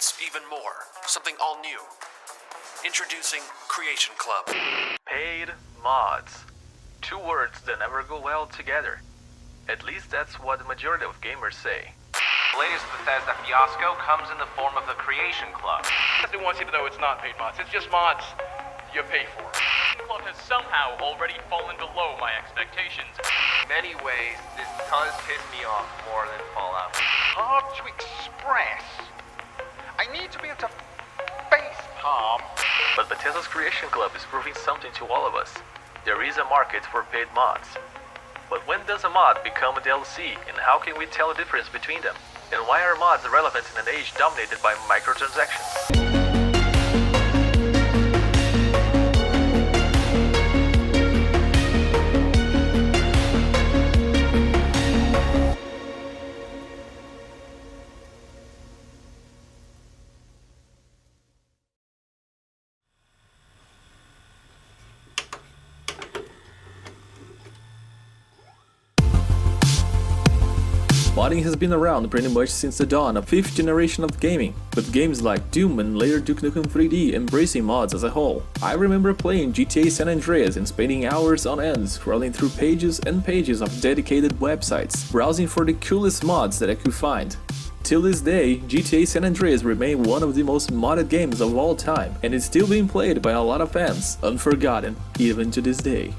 It's even more. Something all new. Introducing Creation Club. Paid mods. Two words that never go well together. At least that's what the majority of gamers say. The latest Bethesda fiasco comes in the form of the Creation Club. Everyone wants you to know it's not paid mods, it's just mods you pay for. The club has somehow already fallen below my expectations. In many ways, this does piss me off more than Fallout. Hard to express. I need to be able to face palm. But Bethesda's Creation Club is proving something to all of us. There is a market for paid mods. But when does a mod become a DLC, and how can we tell the difference between them? And why are mods relevant in an age dominated by microtransactions? Modding has been around pretty much since the dawn of 5th generation of gaming, with games like Doom and later Duke Nukem 3D embracing mods as a whole. I remember playing GTA San Andreas and spending hours on end scrolling through pages and pages of dedicated websites, browsing for the coolest mods that I could find. Till this day, GTA San Andreas remains one of the most modded games of all time, and it's still being played by a lot of fans, unforgotten even to this day.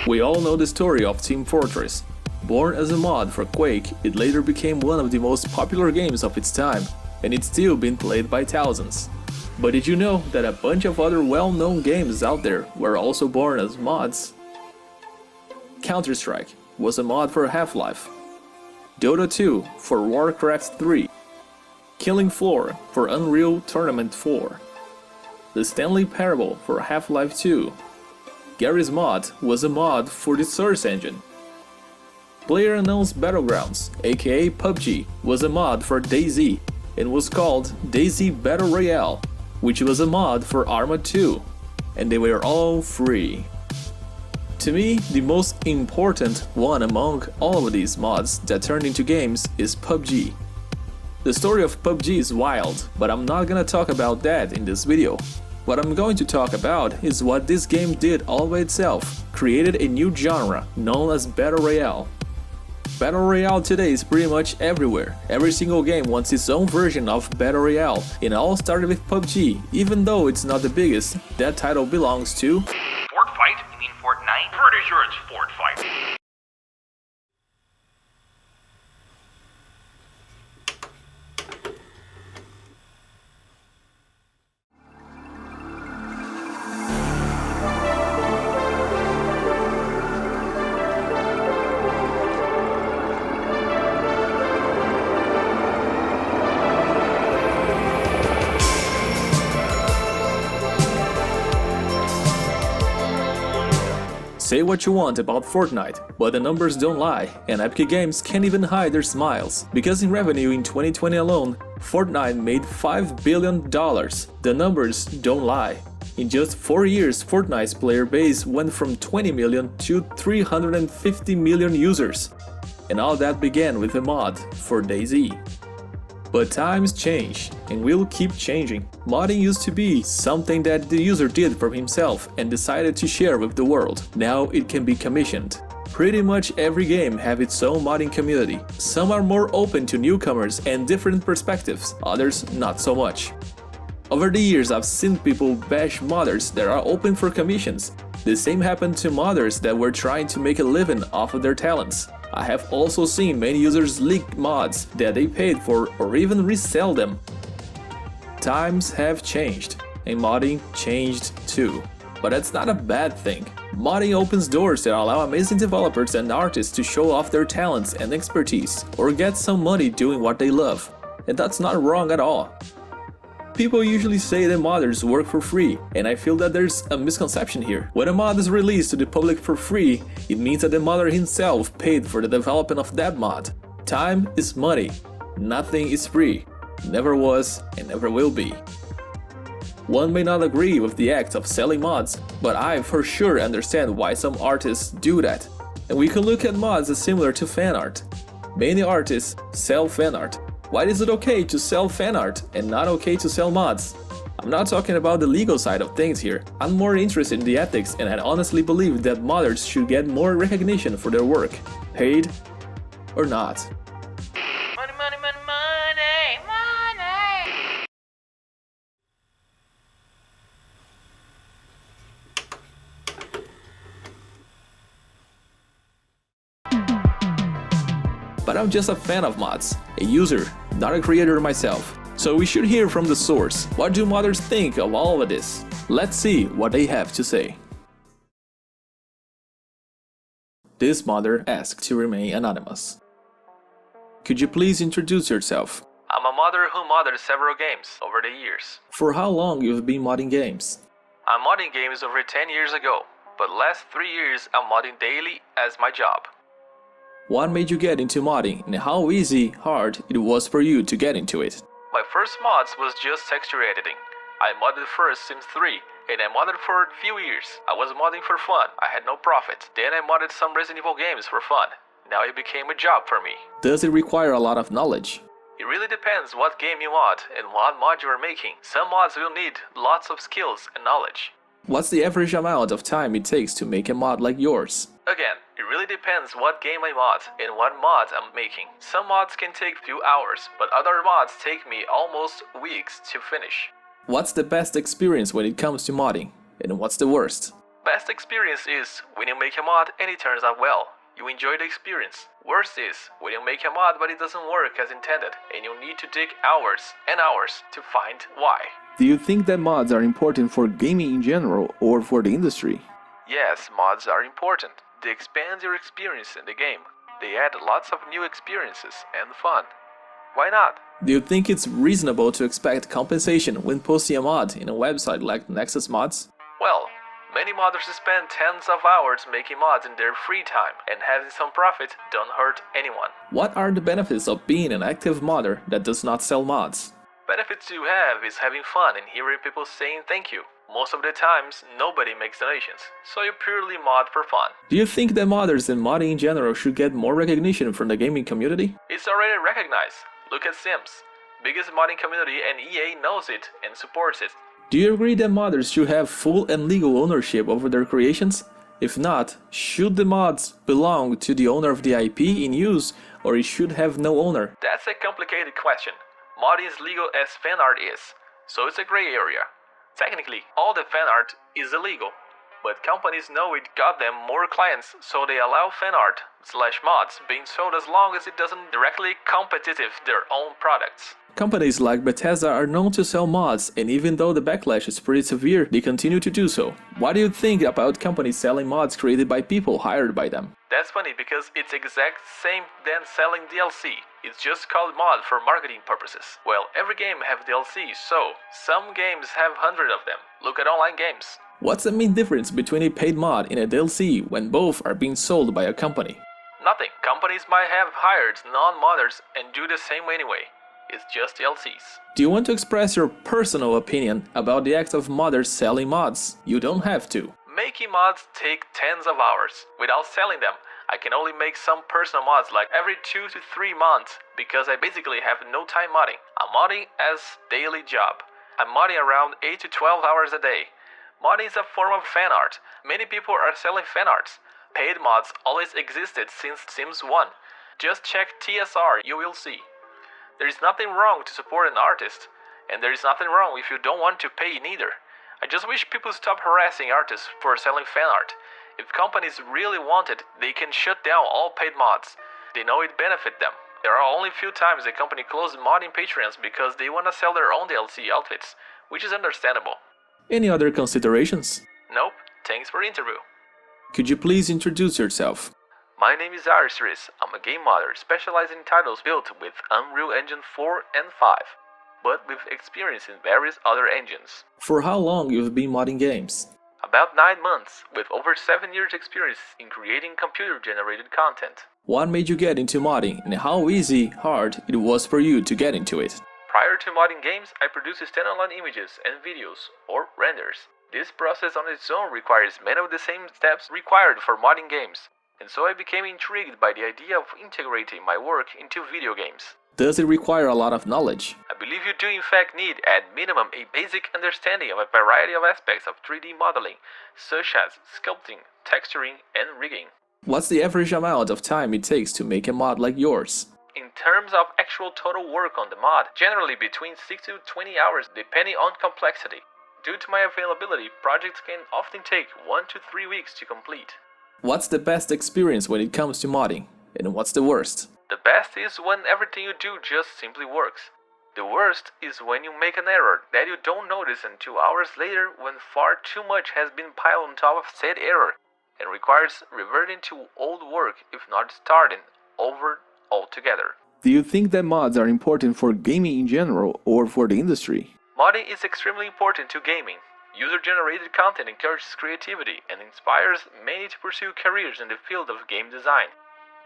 We all know the story of Team Fortress. Born as a mod for Quake, it later became one of the most popular games of its time, and it's still being played by thousands. But did you know that a bunch of other well-known games out there were also born as mods? Counter-Strike was a mod for Half-Life, Dota 2 for Warcraft 3, Killing Floor for Unreal Tournament 4, The Stanley Parable for Half-Life 2, Garry's Mod was a mod for the Source engine. PlayerUnknown's Battlegrounds, aka PUBG, was a mod for DayZ and was called DayZ Battle Royale, which was a mod for Arma 2, and they were all free. To me, the most important one among all of these mods that turned into games is PUBG. The story of PUBG is wild, but I'm not gonna talk about that in this video. What I'm going to talk about is what this game did all by itself, created a new genre known as Battle Royale. Battle Royale today is pretty much everywhere. Every single game wants its own version of Battle Royale. It all started with PUBG, even though it's not the biggest. That title belongs to... Fort Fight? You mean Fortnite? Pretty sure it's Fort Fight. Say what you want about Fortnite, but the numbers don't lie, and Epic Games can't even hide their smiles, because in revenue in 2020 alone, Fortnite made $5 billion. The numbers don't lie. In just 4 years, Fortnite's player base went from 20 million to 350 million users. And all that began with a mod for DayZ. But times change, and will keep changing. Modding used to be something that the user did for himself and decided to share with the world. Now it can be commissioned. Pretty much every game have its own modding community. Some are more open to newcomers and different perspectives, others not so much. Over the years, I've seen people bash modders that are open for commissions. The same happened to modders that were trying to make a living off of their talents. I have also seen many users leak mods that they paid for or even resell them. Times have changed, and modding changed too. But that's not a bad thing. Modding opens doors that allow amazing developers and artists to show off their talents and expertise, or get some money doing what they love. And that's not wrong at all. People usually say that modders work for free, and I feel that there's a misconception here. When a mod is released to the public for free, it means that the modder himself paid for the development of that mod. Time is money. Nothing is free. Never was and never will be. One may not agree with the act of selling mods, but I for sure understand why some artists do that. And we can look at mods as similar to fan art. Many artists sell fan art. Why is it okay to sell fan art and not okay to sell mods? I'm not talking about the legal side of things here. I'm more interested in the ethics, and I honestly believe that modders should get more recognition for their work, paid or not. Money, money, money, money, money. But I'm just a fan of mods, a user, not a creator myself. So we should hear from the source. What do modders think of all of this? Let's see what they have to say. This modder asked to remain anonymous. Could you please introduce yourself? I'm a modder who modded several games over the years. For how long you've been modding games? I'm modding games over 10 years ago, but last 3 years I'm modding daily as my job. What made you get into modding, and how easy, hard it was for you to get into it? My first mods was just texture editing. I modded first Sims 3, and I modded for a few years. I was modding for fun, I had no profit. Then I modded some Resident Evil games for fun. Now it became a job for me. Does it require a lot of knowledge? It really depends what game you mod and what mod you are making. Some mods will need lots of skills and knowledge. What's the average amount of time it takes to make a mod like yours? Again, it really depends what game I mod and what mods I'm making. Some mods can take few hours, but other mods take me almost weeks to finish. What's the best experience when it comes to modding? And what's the worst? Best experience is when you make a mod and it turns out well. You enjoy the experience. Worst is when you make a mod but it doesn't work as intended and you need to dig hours and hours to find why. Do you think that mods are important for gaming in general or for the industry? Yes, mods are important. They expand your experience in the game. They add lots of new experiences and fun. Why not? Do you think it's reasonable to expect compensation when posting a mod in a website like Nexus Mods? Well, many modders spend tens of hours making mods in their free time, and having some profit don't hurt anyone. What are the benefits of being an active modder that does not sell mods? Benefits you have is having fun and hearing people saying thank you. Most of the times, nobody makes donations, so you purely mod for fun. Do you think that modders and modding in general should get more recognition from the gaming community? It's already recognized. Look at Sims. Biggest modding community, and EA knows it and supports it. Do you agree that modders should have full and legal ownership over their creations? If not, should the mods belong to the owner of the IP in use, or it should have no owner? That's a complicated question. Modding is legal as fan art is, so it's a gray area. Technically, all the fan art is illegal, but companies know it got them more clients, so they allow fan art / mods being sold as long as it doesn't directly competitive their own products. Companies like Bethesda are known to sell mods, and even though the backlash is pretty severe, they continue to do so. What do you think about companies selling mods created by people hired by them? That's funny because it's exact same than selling DLC. It's just called mod for marketing purposes. Well, every game have DLC, so some games have hundreds of them. Look at online games. What's the main difference between a paid mod and a DLC when both are being sold by a company? Nothing. Companies might have hired non-modders and do the same anyway. It's just DLCs. Do you want to express your personal opinion about the act of modders selling mods? You don't have to. Making mods take tens of hours. Without selling them, I can only make some personal mods like every 2 to 3 months because I basically have no time modding. I'm modding as daily job. I'm modding around 8 to 12 hours a day. Modding is a form of fan art. Many people are selling fan arts. Paid mods always existed since Sims 1. Just check TSR, you will see. There is nothing wrong to support an artist, and there is nothing wrong if you don't want to pay neither. I just wish people stop harassing artists for selling fan art. If companies really want it, they can shut down all paid mods. They know it benefit them. There are only few times a company closes modding Patreons because they want to sell their own DLC outfits, which is understandable. Any other considerations? Nope, thanks for the interview. Could you please introduce yourself? My name is Irastris. I'm a game modder specializing in titles built with Unreal Engine 4 and 5, but with experience in various other engines. For how long you've been modding games? About 9 months, with over 7 years experience in creating computer-generated content. What made you get into modding, and how easy, hard it was for you to get into it? Prior to modding games, I produced standalone images and videos, or renders. This process on its own requires many of the same steps required for modding games, and so I became intrigued by the idea of integrating my work into video games. Does it require a lot of knowledge? I believe you do in fact need, at minimum, a basic understanding of a variety of aspects of 3D modeling, such as sculpting, texturing, and rigging. What's the average amount of time it takes to make a mod like yours? In terms of actual total work on the mod, generally between 6 to 20 hours depending on complexity. Due to my availability, projects can often take 1 to 3 weeks to complete. What's the best experience when it comes to modding? And what's the worst? The best is when everything you do just simply works. The worst is when you make an error that you don't notice until hours later when far too much has been piled on top of said error and requires reverting to old work if not starting over altogether. Do you think that mods are important for gaming in general or for the industry? Modding is extremely important to gaming. User-generated content encourages creativity and inspires many to pursue careers in the field of game design.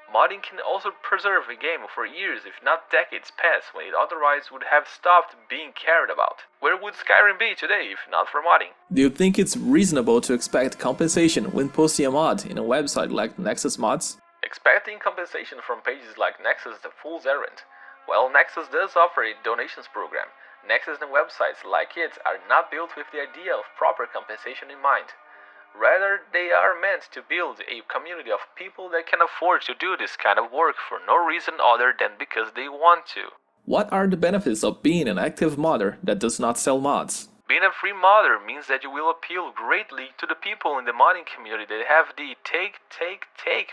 Modding can also preserve a game for years if not decades pass when it otherwise would have stopped being cared about. Where would Skyrim be today if not for modding? Do you think it's reasonable to expect compensation when posting a mod in a website like Nexus Mods? Expecting compensation from pages like Nexus is a fool's errand. While Nexus does offer a donations program, Nexus and websites like it are not built with the idea of proper compensation in mind. Rather, they are meant to build a community of people that can afford to do this kind of work for no reason other than because they want to. What are the benefits of being an active modder that does not sell mods? Being a free modder means that you will appeal greatly to the people in the modding community that have the take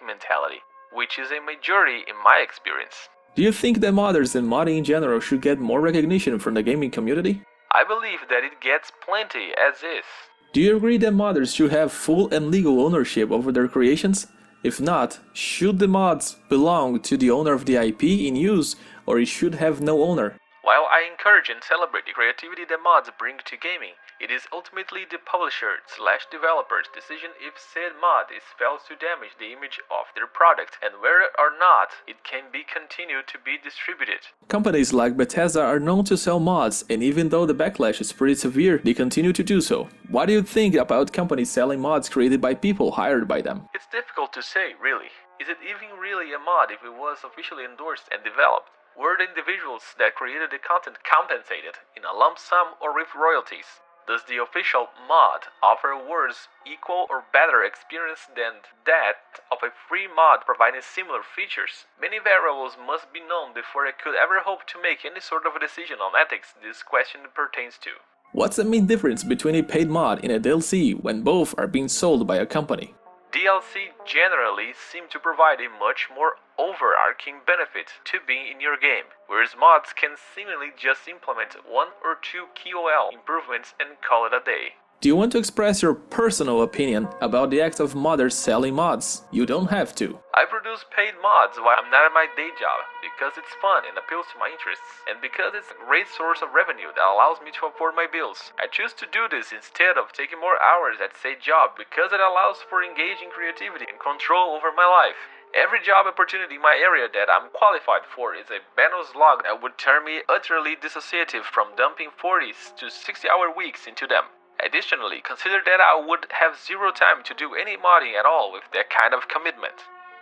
mentality, which is a majority in my experience. Do you think that modders and modding in general should get more recognition from the gaming community? I believe that it gets plenty as is. Do you agree that modders should have full and legal ownership over their creations? If not, should the mods belong to the owner of the IP in use, or it should have no owner? While I encourage and celebrate the creativity that mods bring to gaming, it is ultimately the publisher/developer's decision if said mod is felt to damage the image of their product and whether or not it can be continued to be distributed. Companies like Bethesda are known to sell mods, and even though the backlash is pretty severe, they continue to do so. What do you think about companies selling mods created by people hired by them? It's difficult to say, really. Is it even really a mod if it was officially endorsed and developed? Were the individuals that created the content compensated in a lump sum or with royalties? Does the official mod offer a worse, equal, or better experience than that of a free mod providing similar features? Many variables must be known before I could ever hope to make any sort of a decision on ethics this question pertains to. What's the main difference between a paid mod and a DLC when both are being sold by a company? DLC generally seem to provide a much more overarching benefit to being in your game, whereas mods can seemingly just implement 1 or 2 QoL improvements and call it a day. Do you want to express your personal opinion about the act of modders selling mods? You don't have to. I produce paid mods while I'm not at my day job because it's fun and appeals to my interests, and because it's a great source of revenue that allows me to afford my bills. I choose to do this instead of taking more hours at said job because it allows for engaging creativity and control over my life. Every job opportunity in my area that I'm qualified for is a banal slog that would turn me utterly dissociative from dumping 40 to 60-hour weeks into them. Additionally, consider that I would have zero time to do any modding at all with that kind of commitment.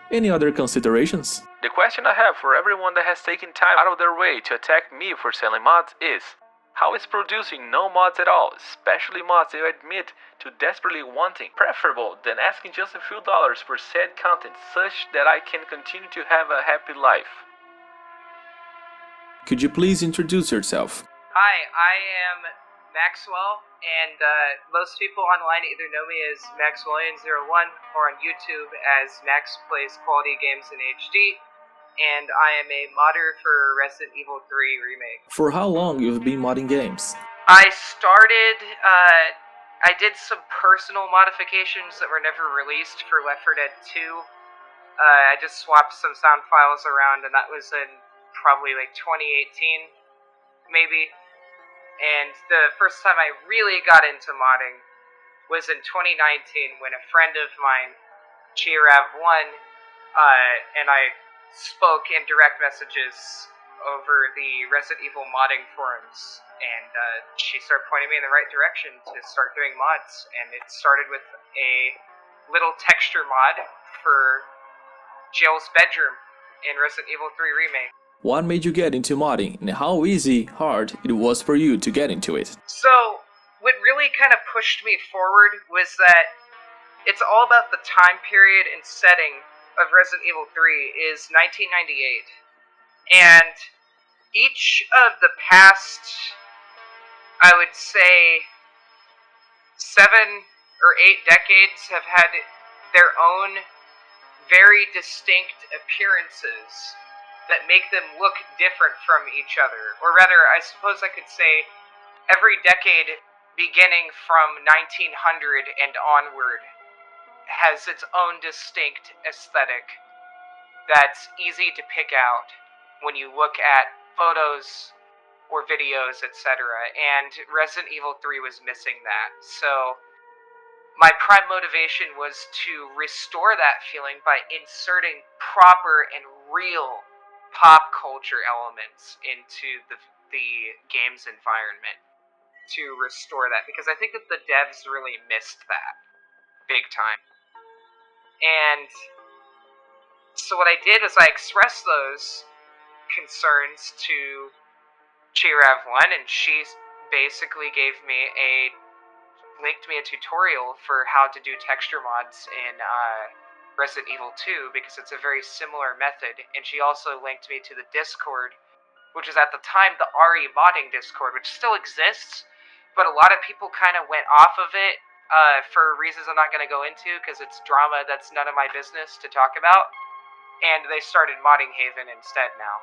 Any other considerations? The question I have for everyone that has taken time out of their way to attack me for selling mods is, how is producing no mods at all, especially mods you admit to desperately wanting, preferable than asking just a few dollars for said content such that I can continue to have a happy life? Could you please introduce yourself? Hi, I am Maxwell, and most people online either know me as MaxWillian01 or on YouTube as Max Plays Quality Games in HD, and I am a modder for Resident Evil 3 Remake. For how long you've been modding games? I started, I did some personal modifications that were never released for Left 4 Dead 2. I just swapped some sound files around, and that was in probably like 2018, maybe. And the first time I really got into modding was in 2019 when a friend of mine, Girav1, and I spoke in direct messages over the Resident Evil modding forums, and she started pointing me in the right direction to start doing mods, and it started with a little texture mod for Jill's bedroom in Resident Evil 3 Remake. What made you get into modding, and how easy, hard it was for you to get into it? So, what really kind of pushed me forward was that it's all about the time period and setting of Resident Evil 3 is 1998. And each of the past, I would say, 7 or 8 decades have had their own very distinct appearances that make them look different from each other. Or rather, I suppose I could say every decade beginning from 1900 and onward has its own distinct aesthetic that's easy to pick out when you look at photos or videos, etc. And Resident Evil 3 was missing that. So my prime motivation was to restore that feeling by inserting proper and real pop culture elements into the game's environment to restore that, because I think that the devs really missed that big time. And so what I did was I expressed those concerns to Chirav1, and she basically linked me a tutorial for how to do texture mods in Resident Evil 2, because it's a very similar method. And she also linked me to the Discord, which is at the time the RE modding Discord, which still exists, but a lot of people kind of went off of it for reasons I'm not going to go into, because it's drama that's none of my business to talk about, and they started modding Haven instead now.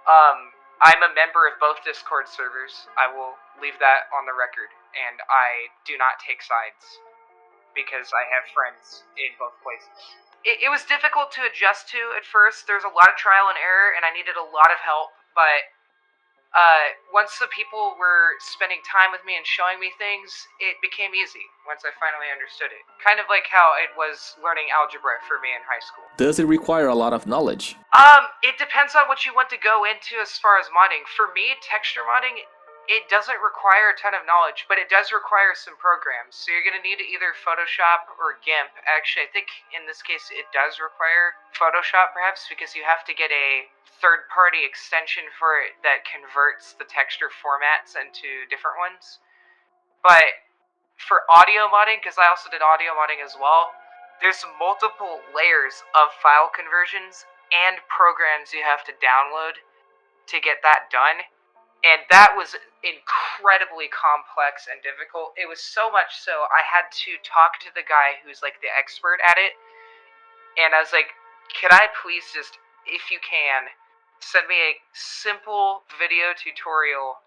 I'm a member of both Discord servers. I will leave that on the record, and I do not take sides, because I have friends in both places. It was difficult to adjust to at first. There's a lot of trial and error, and I needed a lot of help, but once the people were spending time with me and showing me things, it became easy once I finally understood it. Kind of like how it was learning algebra for me in high school. Does it require a lot of knowledge? It depends on what you want to go into as far as modding. For me, texture modding, it doesn't require a ton of knowledge, but it does require some programs. So you're going to need either Photoshop or GIMP. Actually, I think in this case it does require Photoshop perhaps, because you have to get a third-party extension for it that converts the texture formats into different ones. But for audio modding, because I also did audio modding as well, there's multiple layers of file conversions and programs you have to download to get that done. And that was incredibly complex and difficult. It was so much so I had to talk to the guy who's like the expert at it. And I was like, could I please just, if you can, send me a simple video tutorial?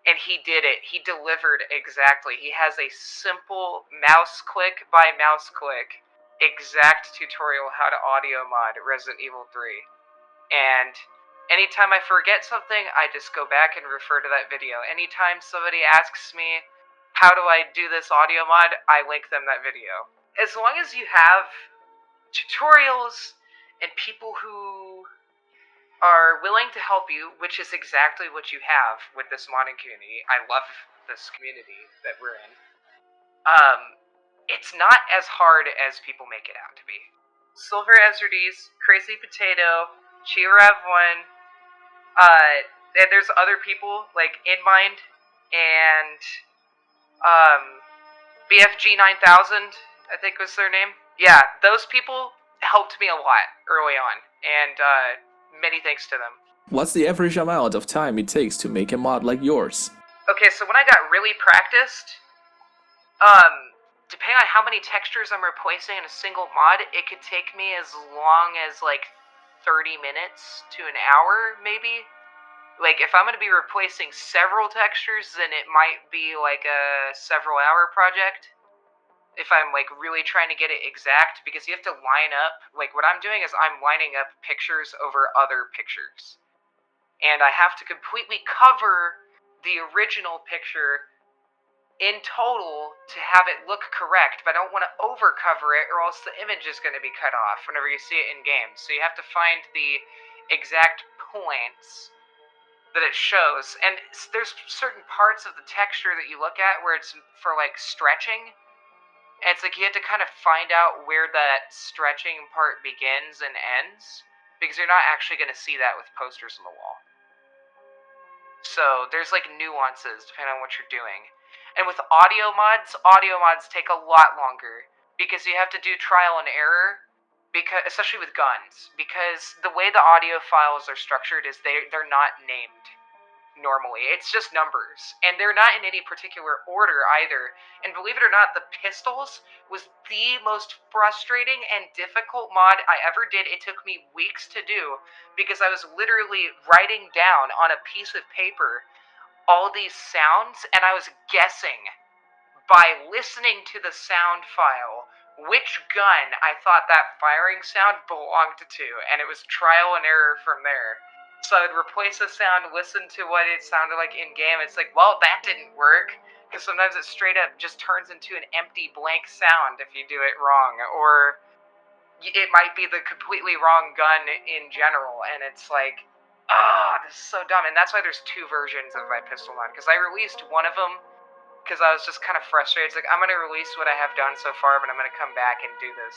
And he did it. He delivered exactly. He has a simple mouse click by mouse click exact tutorial how to audio mod Resident Evil 3. And anytime I forget something, I just go back and refer to that video. Anytime somebody asks me, how do I do this audio mod, I link them that video. As long as you have tutorials and people who are willing to help you, which is exactly what you have with this modding community. I love this community that we're in. It's not as hard as people make it out to be. Silver Ezrades, Crazy Potato, Chirav1, and there's other people like InMind and BFG9000, I think was their name. Yeah, those people helped me a lot early on, and many thanks to them. What's the average amount of time it takes to make a mod like yours? Okay, so when I got really practiced, depending on how many textures I'm replacing in a single mod, it could take me as long as like 30 minutes to an hour, maybe. Like, if I'm going to be replacing several textures, then it might be like a several hour project. If I'm like really trying to get it exact, because you have to line up, like what I'm doing is I'm lining up pictures over other pictures. And I have to completely cover the original picture in total to have it look correct, but I don't want to overcover it or else the image is going to be cut off whenever you see it in game. So you have to find the exact points that it shows. And there's certain parts of the texture that you look at where it's for like stretching. And it's like you have to kind of find out where that stretching part begins and ends, because you're not actually going to see that with posters on the wall. So there's like nuances depending on what you're doing. And with audio mods take a lot longer because you have to do trial and error, because especially with guns, because the way the audio files are structured is they're not named normally. It's just numbers, and they're not in any particular order either. And believe it or not, the pistols was the most frustrating and difficult mod I ever did. It took me weeks to do because I was literally writing down on a piece of paper all these sounds, and I was guessing by listening to the sound file which gun I thought that firing sound belonged to, and it was trial and error from there. So I would replace the sound, listen to what it sounded like in game. It's like, well, that didn't work, because sometimes it straight up just turns into an empty blank sound if you do it wrong, or it might be the completely wrong gun in general, and it's like, this is so dumb. And that's why there's two versions of my pistol mod, because I released one of them because I was just kind of frustrated. It's like, I'm going to release what I have done so far, but I'm going to come back and do this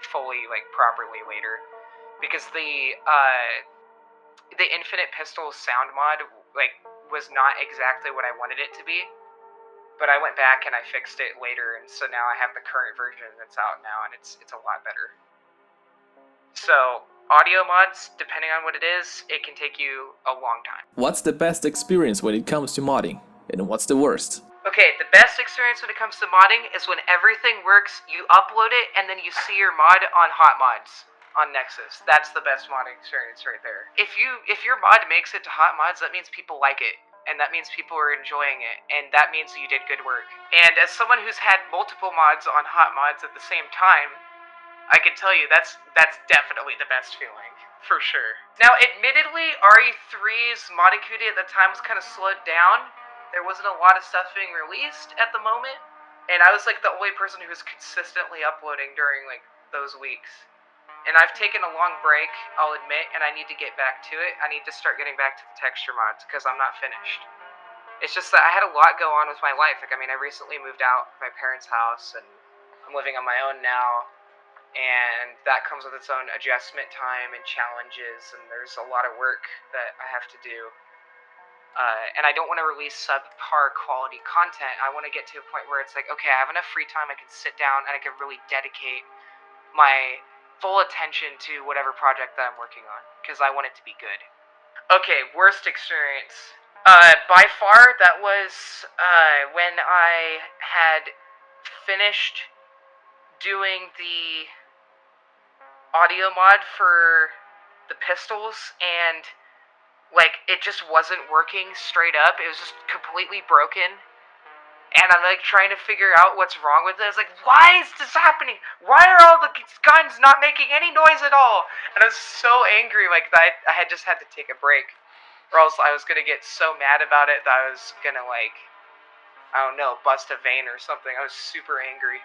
fully, like, properly later, because the Infinite Pistol sound mod, like, was not exactly what I wanted it to be, but I went back and I fixed it later, and so now I have the current version that's out now, and it's a lot better. So, audio mods, depending on what it is, it can take you a long time. What's the best experience when it comes to modding? And what's the worst? Okay, the best experience when it comes to modding is when everything works, you upload it, and then you see your mod on Hot Mods on Nexus. That's the best modding experience right there. If your mod makes it to Hot Mods, that means people like it, and that means people are enjoying it, and that means you did good work. And as someone who's had multiple mods on Hot Mods at the same time, I can tell you that's definitely the best feeling, for sure. Now, admittedly, RE3's modding community at the time was kind of slowed down. There wasn't a lot of stuff being released at the moment, and I was like the only person who was consistently uploading during like those weeks. And I've taken a long break, I'll admit, and I need to get back to it. I need to start getting back to the texture mods, because I'm not finished. It's just that I had a lot go on with my life. Like, I mean, I recently moved out of my parents' house, and I'm living on my own now, and that comes with its own adjustment time and challenges, and there's a lot of work that I have to do. And I don't want to release subpar quality content. I want to get to a point where it's like, okay, I have enough free time, I can sit down, and I can really dedicate my full attention to whatever project that I'm working on, because I want it to be good. Okay, worst experience. By far, that was when I had finished doing the audio mod for the pistols, and like it just wasn't working straight up. It was just completely broken. And I'm like trying to figure out what's wrong with it. It's like, why is this happening? Why are all the guns not making any noise at all? And I was so angry, like that I had just had to take a break, or else I was gonna get so mad about it that I was gonna like, I don't know, bust a vein or something. I was super angry.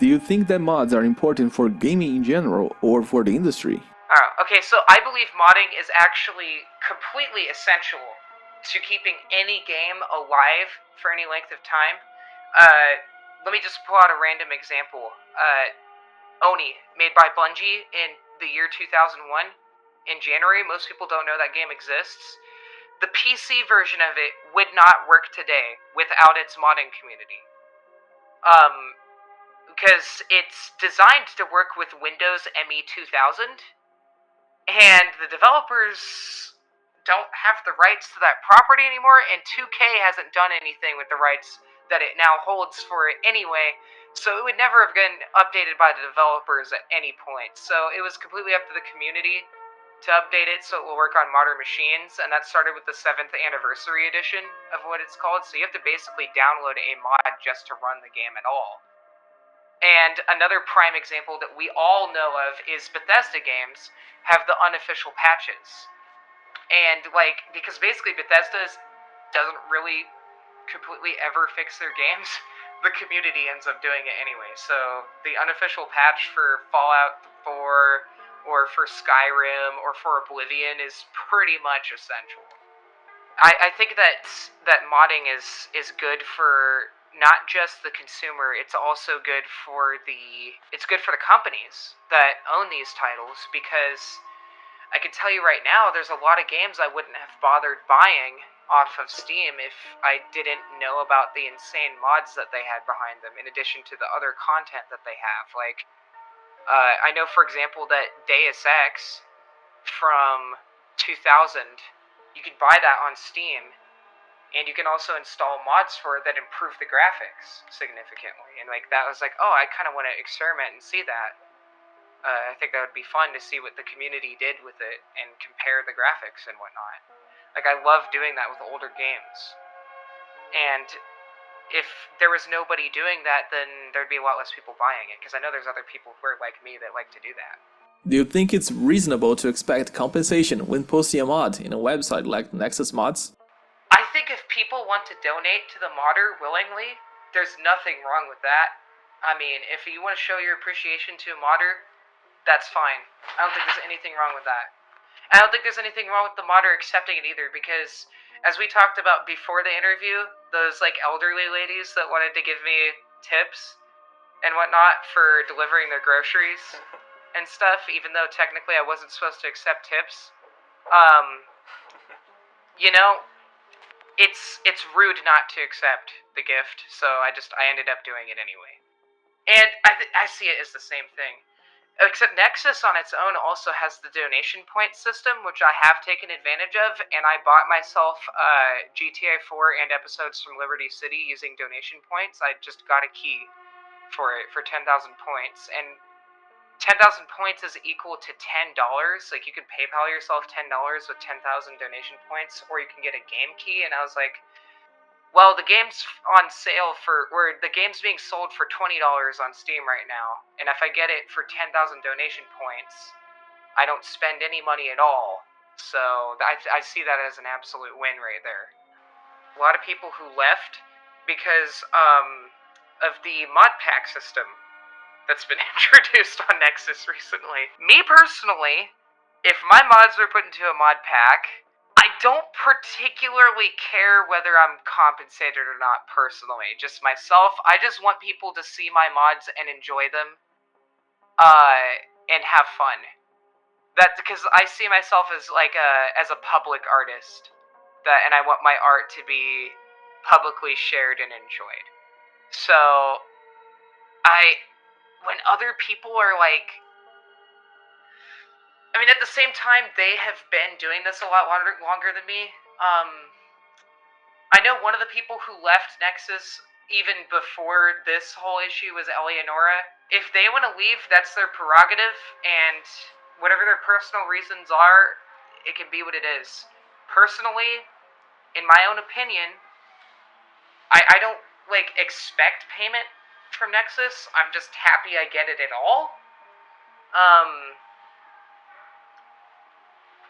Do you think that mods are important for gaming in general or for the industry? Okay, so I believe modding is actually completely essential to keeping any game alive for any length of time. Let me just pull out a random example. Oni, made by Bungie in the year 2001, in January. Most people don't know that game exists. The PC version of it would not work today without its modding community. Because it's designed to work with Windows ME 2000, and the developers don't have the rights to that property anymore, and 2K hasn't done anything with the rights that it now holds for it anyway, so it would never have been updated by the developers at any point. So it was completely up to the community to update it so it will work on modern machines, and that started with the 7th anniversary edition of what it's called, so you have to basically download a mod just to run the game at all. And another prime example that we all know of is Bethesda games have the unofficial patches. And, like, because basically Bethesda doesn't really completely ever fix their games, the community ends up doing it anyway. So the unofficial patch for Fallout 4 or for Skyrim or for Oblivion is pretty much essential. I think that modding is good for not just the consumer, it's also good for the companies that own these titles, because I can tell you right now, there's a lot of games I wouldn't have bothered buying off of Steam if I didn't know about the insane mods that they had behind them, in addition to the other content that they have. Like, I know, for example, that Deus Ex from 2000, you could buy that on Steam, and you can also install mods for it that improve the graphics significantly. And like that was like, oh, I kind of want to experiment and see that. I think that would be fun to see what the community did with it and compare the graphics and whatnot. Like, I love doing that with older games. And if there was nobody doing that, then there'd be a lot less people buying it, because I know there's other people who are like me that like to do that. Do you think it's reasonable to expect compensation when posting a mod in a website like Nexus Mods? I think if people want to donate to the modder willingly, there's nothing wrong with that. I mean, if you want to show your appreciation to a modder, that's fine. I don't think there's anything wrong with that. I don't think there's anything wrong with the modder accepting it either, because as we talked about before the interview, those like elderly ladies that wanted to give me tips and whatnot for delivering their groceries and stuff, even though technically I wasn't supposed to accept tips, you know, it's rude not to accept the gift, so I ended up doing it anyway. And I see it as the same thing. Except Nexus on its own also has the donation point system, which I have taken advantage of, and I bought myself GTA 4 and episodes from Liberty City using donation points. I just got a key for it for 10,000 points, and 10,000 points is equal to $10. Like, you could PayPal yourself $10 with 10,000 donation points, or you can get a game key, and I was like, well, the game's on sale or the game's being sold for $20 on Steam right now, and if I get it for 10,000 donation points, I don't spend any money at all, so I see that as an absolute win right there. A lot of people who left because of the mod pack system that's been introduced on Nexus recently. Me personally, if my mods were put into a mod pack, I don't particularly care whether I'm compensated or not personally. Just myself, I just want people to see my mods and enjoy them, and have fun. That's because I see myself as like as a public artist, and I want my art to be publicly shared and enjoyed. So, when other people are like, I mean, at the same time, they have been doing this a lot longer than me. I know one of the people who left Nexus even before this whole issue was Eleonora. If they want to leave, that's their prerogative, and whatever their personal reasons are, it can be what it is. Personally, in my own opinion, I don't, like, expect payment from Nexus. I'm just happy I get it at all.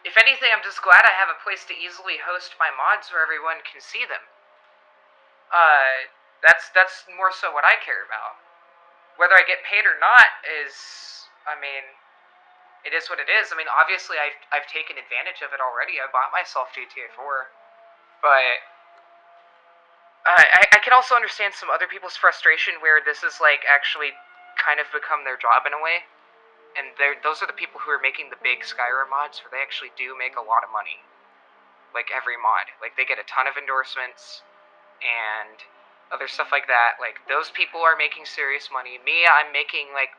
If anything, I'm just glad I have a place to easily host my mods where everyone can see them. That's more so what I care about. Whether I get paid or not is, I mean, it is what it is. I mean, obviously I've taken advantage of it already. I bought myself GTA 4, but I can also understand some other people's frustration where this is like actually kind of become their job in a way. And those are the people who are making the big Skyrim mods, where they actually do make a lot of money. Like, every mod. Like, they get a ton of endorsements, and other stuff like that. Like, those people are making serious money. Me, I'm making, like,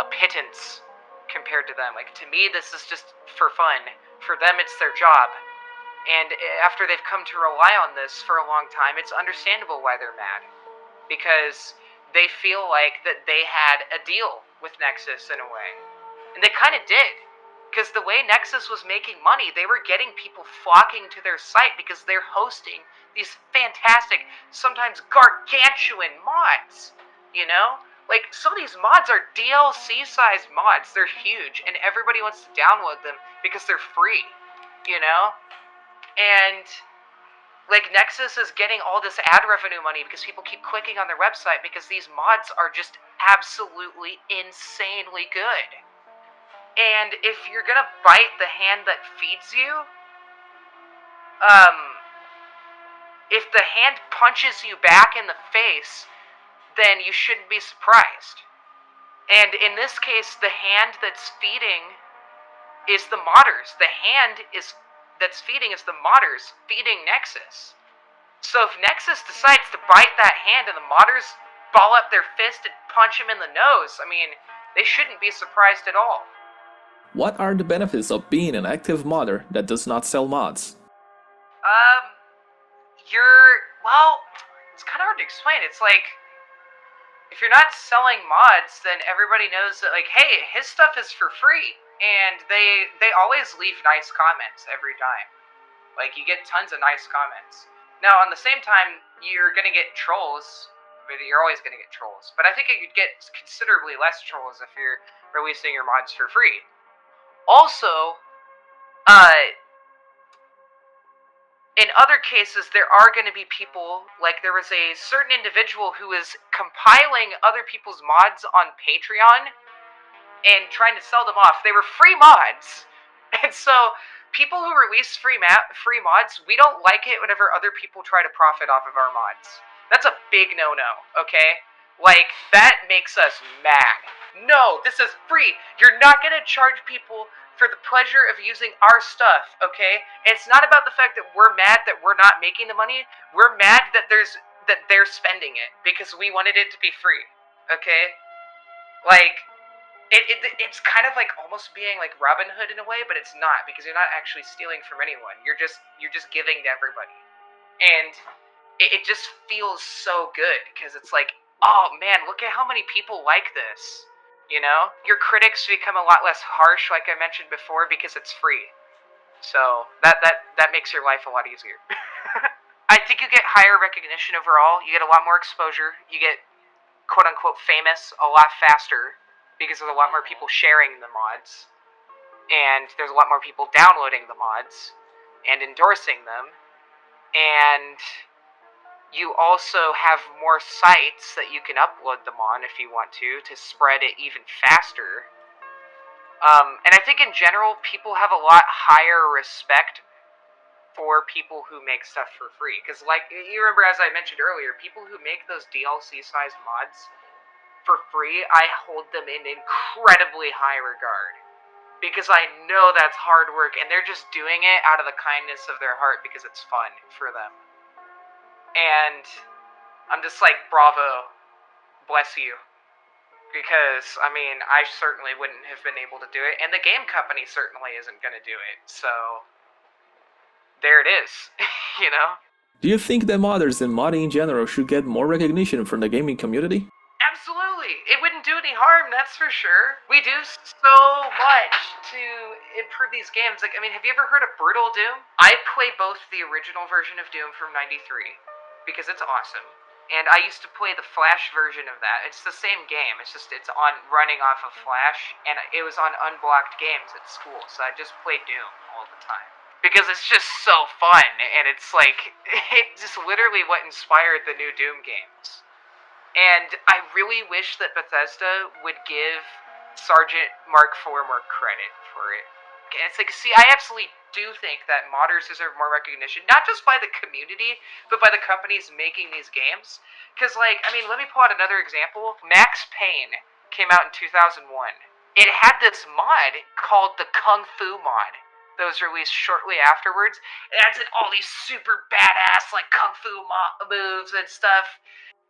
a pittance compared to them. Like, to me, this is just for fun. For them, it's their job. And after they've come to rely on this for a long time, it's understandable why they're mad. Because they feel like that they had a deal with Nexus in a way. And they kind of did. Because the way Nexus was making money, they were getting people flocking to their site because they're hosting these fantastic, sometimes gargantuan mods. You know? Like, some of these mods are DLC-sized mods. They're huge, and everybody wants to download them because they're free. You know? And like, Nexus is getting all this ad revenue money because people keep clicking on their website because these mods are just absolutely insanely good. And if you're gonna bite the hand that feeds you, if the hand punches you back in the face, then you shouldn't be surprised. And in this case, the hand that's feeding is the modders. The hand that's feeding is the modders feeding Nexus. So if Nexus decides to bite that hand and the modders ball up their fist and punch him in the nose, I mean, they shouldn't be surprised at all. What are the benefits of being an active modder that does not sell mods? Well, it's kind of hard to explain. It's like, if you're not selling mods, then everybody knows that, like, hey, his stuff is for free. And they always leave nice comments every time. Like, you get tons of nice comments. Now, on the same time, you're gonna get trolls. But you're always gonna get trolls. But I think you'd get considerably less trolls if you're releasing your mods for free. Also, in other cases, there are going to be people, like there was a certain individual who is compiling other people's mods on Patreon and trying to sell them off. They were free mods. And so, people who release free mods, we don't like it whenever other people try to profit off of our mods. That's a big no-no, okay? Like, that makes us mad. No, this is free. You're not going to charge people for the pleasure of using our stuff, okay? And it's not about the fact that we're mad that we're not making the money. We're mad that they're spending it because we wanted it to be free, okay? Like, it's kind of like almost being like Robin Hood in a way, but it's not, because you're not actually stealing from anyone. You're just giving to everybody. And it just feels so good because it's like, oh man, look at how many people like this. You know? Your critics become a lot less harsh, like I mentioned before, because it's free. So, that makes your life a lot easier. I think you get higher recognition overall, you get a lot more exposure, you get quote-unquote famous a lot faster, because there's a lot more people sharing the mods, and there's a lot more people downloading the mods, and endorsing them, and you also have more sites that you can upload them on if you want to spread it even faster. And I think in general, people have a lot higher respect for people who make stuff for free. Because, like, you remember, as I mentioned earlier, people who make those DLC-sized mods for free, I hold them in incredibly high regard. Because I know that's hard work, and they're just doing it out of the kindness of their heart because it's fun for them. And I'm just like, bravo, bless you. Because, I mean, I certainly wouldn't have been able to do it, and the game company certainly isn't going to do it, so there it is, you know? Do you think that modders and modding in general should get more recognition from the gaming community? Absolutely! It wouldn't do any harm, that's for sure. We do so much to improve these games. Like, I mean, have you ever heard of Brutal Doom? I play both the original version of Doom from '93, because it's awesome. And I used to play the Flash version of that. It's the same game. It's just, it's on running off of Flash, and it was on unblocked games at school, so I just played Doom all the time. Because it's just so fun, and it's like, it's just literally what inspired the new Doom games. And I really wish that Bethesda would give Sergeant Mark IV more credit for it. And it's like, see, I absolutely do think that modders deserve more recognition, not just by the community, but by the companies making these games. Because, like, I mean, let me pull out another example. Max Payne came out in 2001. It had this mod called the Kung Fu mod that was released shortly afterwards. It adds in all these super badass, like, Kung Fu moves and stuff.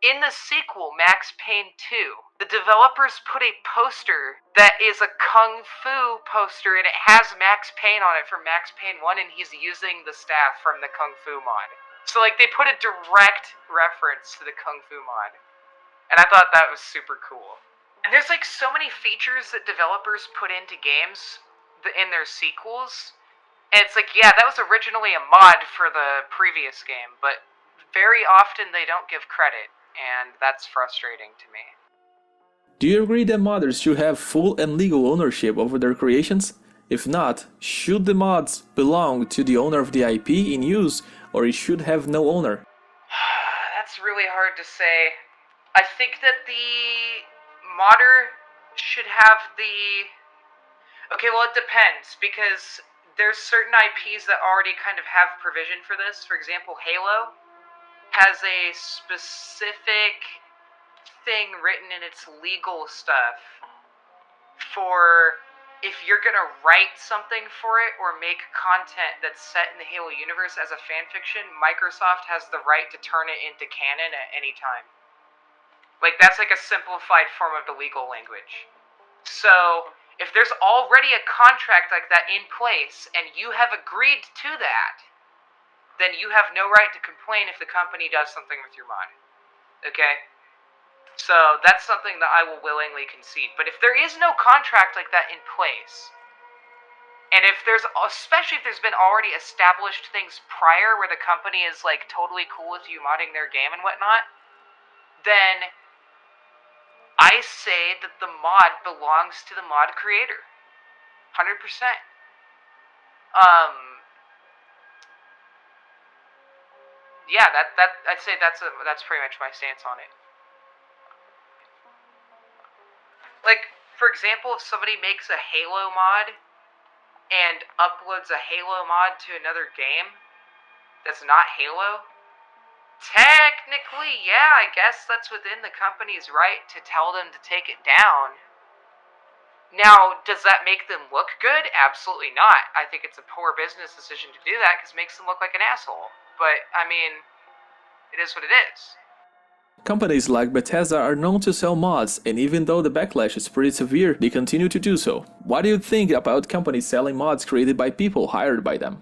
In the sequel, Max Payne 2, the developers put a poster that is a Kung Fu poster, and it has Max Payne on it from Max Payne 1, and he's using the staff from the Kung Fu mod. So, like, they put a direct reference to the Kung Fu mod. And I thought that was super cool. And there's, like, so many features that developers put into games in their sequels. And it's like, yeah, that was originally a mod for the previous game, but very often they don't give credit. And that's frustrating to me. Do you agree that modders should have full and legal ownership over their creations? If not, should the mods belong to the owner of the IP in use, or it should have no owner? That's really hard to say. I think that the modder should have the... Okay, well, it depends, because there's certain IPs that already kind of have provision for this. For example, Halo has a specific thing written in its legal stuff for if you're gonna write something for it or make content that's set in the Halo universe as a fanfiction, Microsoft has the right to turn it into canon at any time. Like, that's like a simplified form of the legal language. So, if there's already a contract like that in place, and you have agreed to that, then you have no right to complain if the company does something with your mod. Okay? So, that's something that I will willingly concede. But if there is no contract like that in place, and especially if there's been already established things prior where the company is, like, totally cool with you modding their game and whatnot, then I say that the mod belongs to the mod creator. 100%. Yeah, I'd say that's pretty much my stance on it. Like, for example, if somebody makes a Halo mod and uploads a Halo mod to another game that's not Halo, technically, yeah, I guess that's within the company's right to tell them to take it down. Now, does that make them look good? Absolutely not. I think it's a poor business decision to do that because it makes them look like an asshole. But, I mean, it is what it is. Companies like Bethesda are known to sell mods, and even though the backlash is pretty severe, they continue to do so. What do you think about companies selling mods created by people hired by them?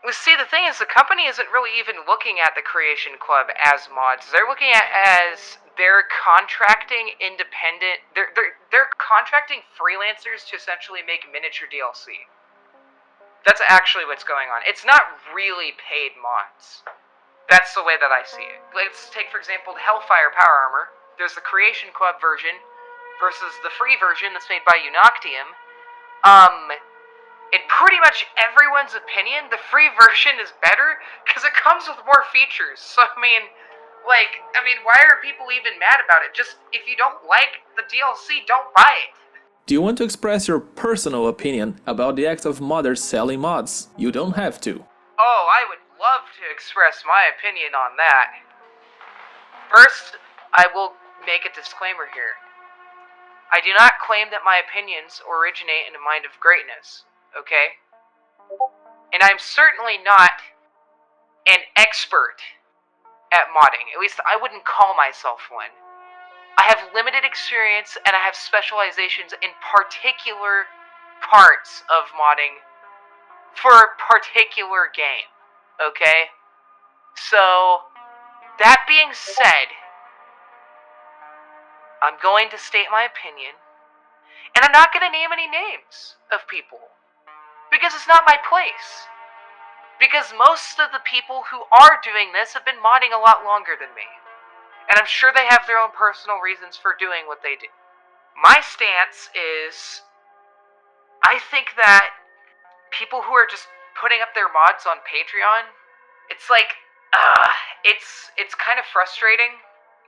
Well, see, the thing is, the company isn't really even looking at the Creation Club as mods. They're looking at as they're contracting independent. They're contracting freelancers to essentially make miniature DLC. That's actually what's going on. It's not really paid mods. That's the way that I see it. Let's take, for example, the Hellfire Power Armor. There's the Creation Club version versus the free version that's made by Unoctium. In pretty much everyone's opinion, the free version is better because it comes with more features. So, I mean, why are people even mad about it? Just, if you don't like the DLC, don't buy it. Do you want to express your personal opinion about the act of modders selling mods? You don't have to. Oh, I would love to express my opinion on that. First, I will make a disclaimer here. I do not claim that my opinions originate in a mind of greatness, okay? And I'm certainly not an expert at modding. At least I wouldn't call myself one. I have limited experience and I have specializations in particular parts of modding for a particular game. Okay? So, that being said, I'm going to state my opinion, and I'm not going to name any names of people, because it's not my place. Because most of the people who are doing this have been modding a lot longer than me, and I'm sure they have their own personal reasons for doing what they do. My stance is, I think that people who are just putting up their mods on Patreon, it's like, it's kind of frustrating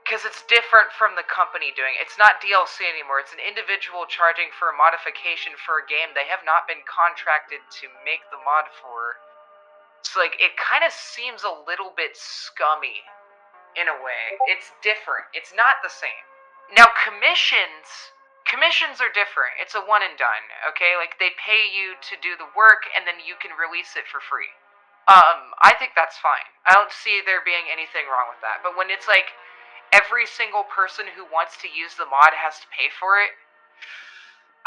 because it's different from the company doing it. It's not DLC anymore. It's an individual charging for a modification for a game they have not been contracted to make the mod for. So, like, it kind of seems a little bit scummy in a way. It's different. It's not the same. Now, commissions are different. It's a one and done, okay? Like, they pay you to do the work, and then you can release it for free. I think that's fine. I don't see there being anything wrong with that. But when it's like, every single person who wants to use the mod has to pay for it,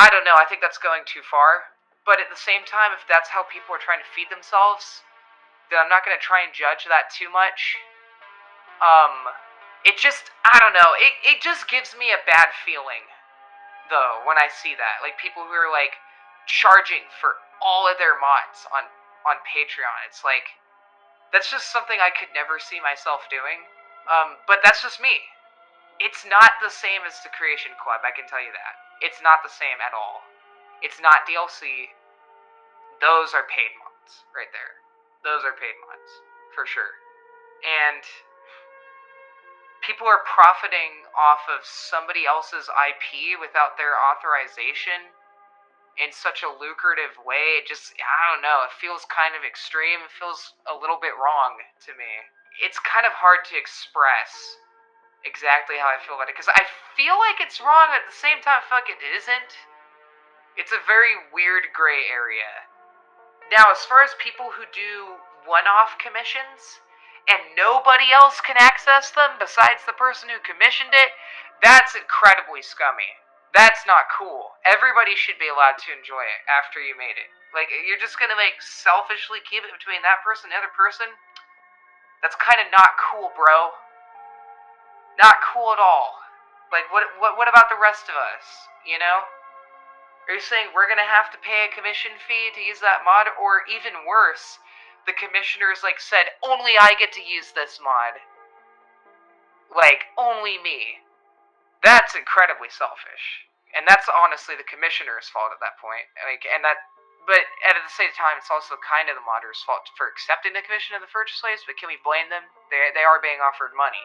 I don't know, I think that's going too far. But at the same time, if that's how people are trying to feed themselves, then I'm not going to try and judge that too much. It just, I don't know, it just gives me a bad feeling, though, when I see that. Like, people who are, like, charging for all of their mods on Patreon. It's like, that's just something I could never see myself doing. But that's just me. It's not the same as the Creation Club, I can tell you that. It's not the same at all. It's not DLC. Those are paid mods, right there. Those are paid mods, for sure. And people are profiting off of somebody else's IP without their authorization in such a lucrative way. It just, I don't know, it feels kind of extreme. It feels a little bit wrong to me. It's kind of hard to express exactly how I feel about it, because I feel like it's wrong, but at the same time I feel like it isn't. It's a very weird gray area. Now, as far as people who do one-off commissions, and nobody else can access them besides the person who commissioned it, that's incredibly scummy. That's not cool. Everybody should be allowed to enjoy it after you made it. Like, you're just gonna, like, selfishly keep it between that person and the other person? That's kind of not cool, bro. Not cool at all. Like, what about the rest of us, you know? Are you saying we're gonna have to pay a commission fee to use that mod? Or even worse, the commissioners, like, said, only I get to use this mod. Like, only me. That's incredibly selfish. And that's honestly the commissioner's fault at that point. Like, but at the same time, it's also kind of the modder's fault for accepting the commission in the first place, but can we blame them? They are being offered money.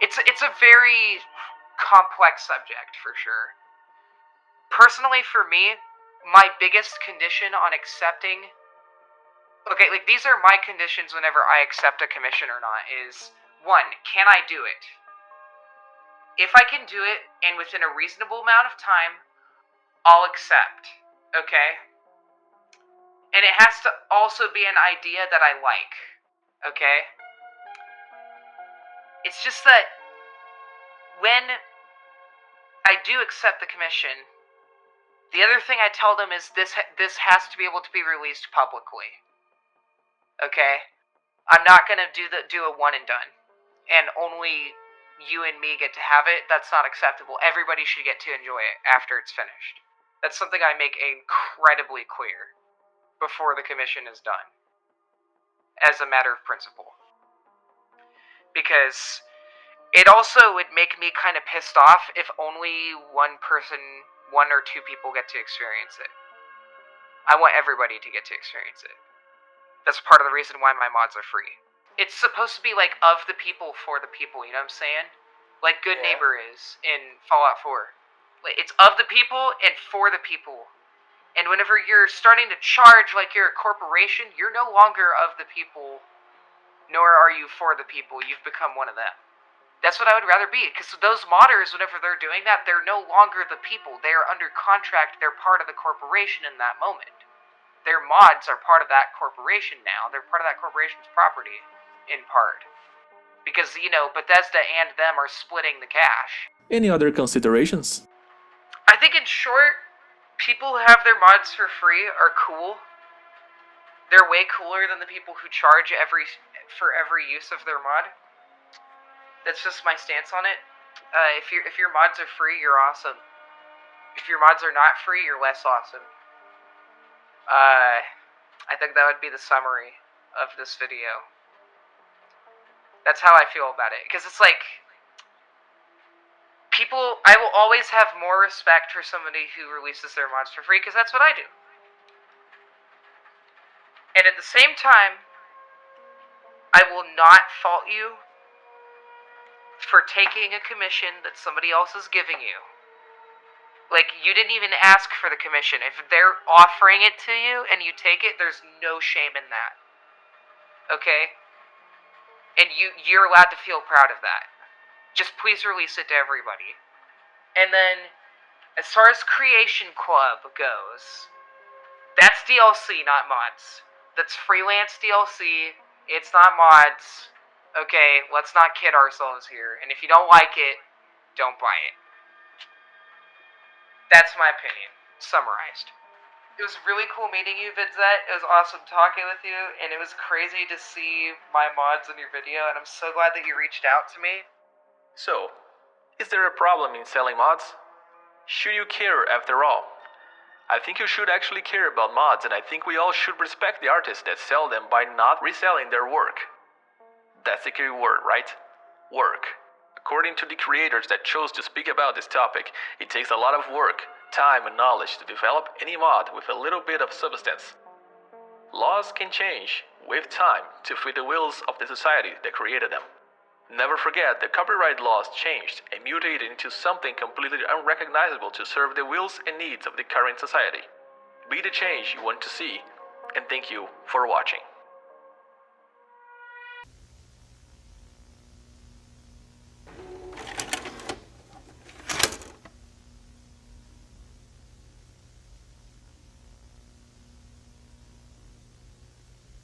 It's a very complex subject, for sure. Personally, for me, my biggest condition on accepting... Okay, like, these are my conditions whenever I accept a commission or not, is... 1, can I do it? If I can do it, and within a reasonable amount of time, I'll accept. Okay? And it has to also be an idea that I like. Okay? It's just that when I do accept the commission, the other thing I tell them is this has to be able to be released publicly. Okay? I'm not gonna do a one and done, and only you and me get to have it. That's not acceptable. Everybody should get to enjoy it after it's finished. That's something I make incredibly clear before the commission is done, as a matter of principle. Because it also would make me kind of pissed off if only one or two people get to experience it. I want everybody to get to experience it. That's part of the reason why my mods are free. It's supposed to be like of the people for the people, you know what I'm saying? Like Good Neighbor is in Fallout 4. Like, it's of the people and for the people. And whenever you're starting to charge like you're a corporation, you're no longer of the people, nor are you for the people. You've become one of them. That's what I would rather be, because those modders, whenever they're doing that, they're no longer the people. They are under contract. They're part of the corporation in that moment. Their mods are part of that corporation now. They're part of that corporation's property, in part. Because, you know, Bethesda and them are splitting the cash. Any other considerations? I think in short, people who have their mods for free are cool. They're way cooler than the people who charge for every use of their mod. That's just my stance on it. If your mods are free, you're awesome. If your mods are not free, you're less awesome. I think that would be the summary of this video. That's how I feel about it. Because it's like, I will always have more respect for somebody who releases their mods for free, because that's what I do. And at the same time, I will not fault you for taking a commission that somebody else is giving you. Like, you didn't even ask for the commission. If they're offering it to you and you take it, there's no shame in that. Okay? And you're allowed to feel proud of that. Just please release it to everybody. And then, as far as Creation Club goes, that's DLC, not mods. That's freelance DLC. It's not mods. Okay, let's not kid ourselves here. And if you don't like it, don't buy it. That's my opinion, summarized. It was really cool meeting you, Vidzet. It was awesome talking with you, and it was crazy to see my mods in your video, and I'm so glad that you reached out to me. So, is there a problem in selling mods? Should you care after all? I think you should actually care about mods, and I think we all should respect the artists that sell them by not reselling their work. That's the key word, right? Work. According to the creators that chose to speak about this topic, it takes a lot of work, time, and knowledge to develop any mod with a little bit of substance. Laws can change with time to fit the wills of the society that created them. Never forget that copyright laws changed and mutated into something completely unrecognizable to serve the wills and needs of the current society. Be the change you want to see, and thank you for watching.